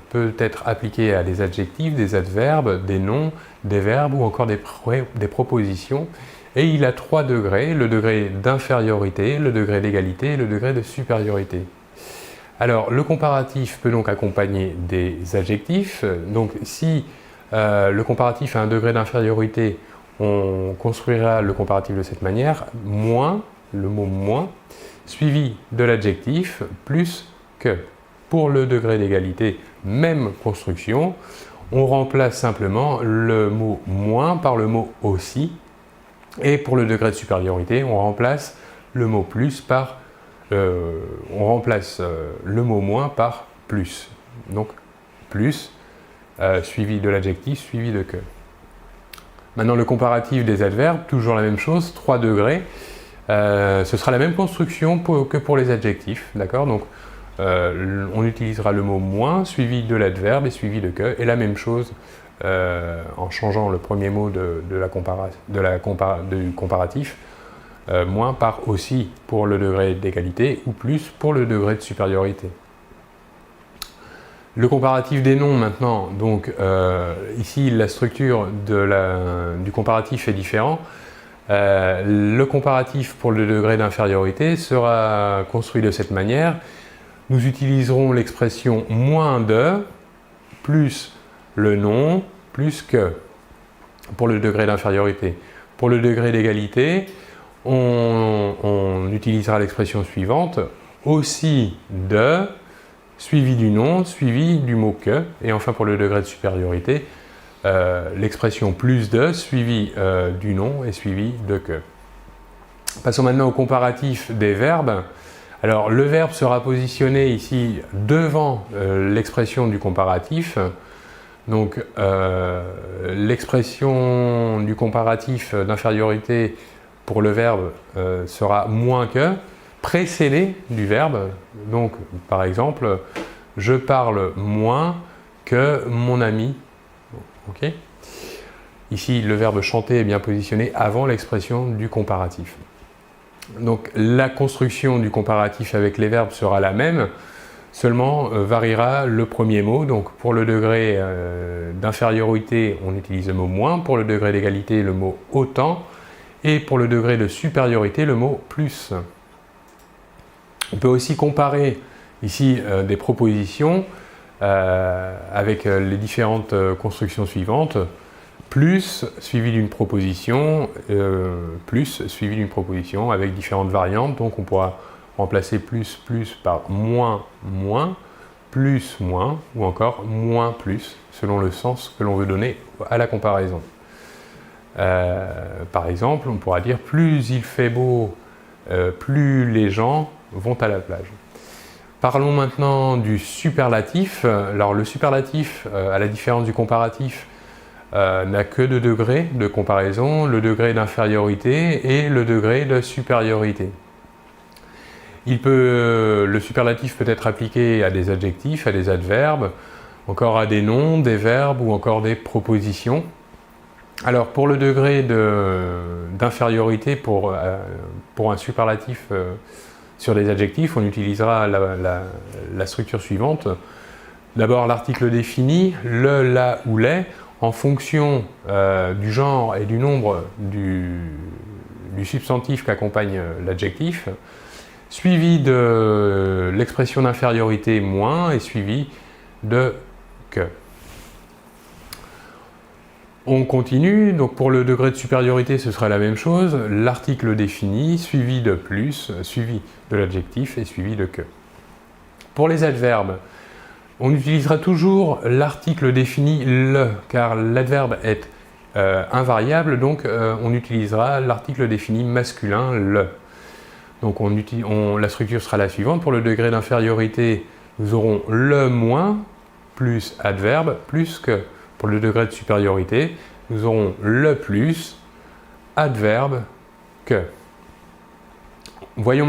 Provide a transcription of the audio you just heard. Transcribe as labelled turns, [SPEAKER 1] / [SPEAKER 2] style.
[SPEAKER 1] peut être appliqué à des adjectifs, des adverbes, des noms, des verbes ou encore des propositions. Et il a 3 degrés, le degré d'infériorité, le degré d'égalité et le degré de supériorité. Alors, le comparatif peut donc accompagner des adjectifs. Donc, si le comparatif a un degré d'infériorité, on construira le comparatif de cette manière, moins, le mot moins, suivi de l'adjectif, plus que. Pour le degré d'égalité, même construction, on remplace simplement le mot moins par le mot aussi. Et pour le degré de supériorité, on remplace le mot plus par le mot moins par plus. Donc plus suivi de l'adjectif suivi de que. Maintenant le comparatif des adverbes, toujours la même chose, 3 degrés. Ce sera la même construction que pour les adjectifs, d'accord? Donc on utilisera le mot moins suivi de l'adverbe et suivi de que, et la même chose en changeant le premier mot du comparatif, moins par aussi pour le degré d'égalité ou plus pour le degré de supériorité. Le comparatif des noms maintenant, donc ici la structure du comparatif est différente. Le comparatif pour le degré d'infériorité sera construit de cette manière. Nous utiliserons l'expression moins de plus le nom plus que pour le degré d'infériorité. Pour le degré d'égalité, on utilisera l'expression suivante, aussi de, suivi du nom, suivi du mot que, et enfin pour le degré de supériorité, l'expression plus de, suivi du nom et suivi de que. Passons maintenant au comparatif des verbes. Alors le verbe sera positionné ici devant l'expression du comparatif. Donc l'expression du comparatif d'infériorité pour le verbe sera moins que, précédé du verbe. Donc par exemple, je parle moins que mon ami. Okay. Ici le verbe chanter est bien positionné avant l'expression du comparatif. Donc la construction du comparatif avec les verbes sera la même, seulement variera le premier mot. Donc pour le degré d'infériorité, on utilise le mot moins, pour le degré d'égalité, le mot autant, et pour le degré de supériorité, le mot plus. On peut aussi comparer ici des propositions avec les différentes constructions suivantes. Plus suivi d'une proposition, plus suivi d'une proposition avec différentes variantes. Donc on pourra remplacer plus par moins, moins, plus, moins, ou encore moins, plus, selon le sens que l'on veut donner à la comparaison. Par exemple, on pourra dire plus il fait beau, plus les gens vont à la plage. Parlons maintenant du superlatif. Alors le superlatif, à la différence du comparatif, n'a que 2 degrés de comparaison, le degré d'infériorité et le degré de supériorité. Le superlatif peut être appliqué à des adjectifs, à des adverbes, encore à des noms, des verbes ou encore des propositions. Alors pour le degré d'infériorité pour un superlatif sur des adjectifs, on utilisera la structure suivante. D'abord l'article défini, le, la ou les, en fonction du genre et du nombre du substantif qu'accompagne l'adjectif, suivi de l'expression d'infériorité moins et suivi de que. On continue, donc pour le degré de supériorité ce sera la même chose, l'article défini, suivi de plus, suivi de l'adjectif et suivi de que. Pour les adverbes, on utilisera toujours l'article défini le, car l'adverbe est invariable, donc on utilisera l'article défini masculin le. Donc la structure sera la suivante. Pour le degré d'infériorité, nous aurons le moins plus adverbe plus que. Pour le degré de supériorité, nous aurons le plus adverbe que. Voyons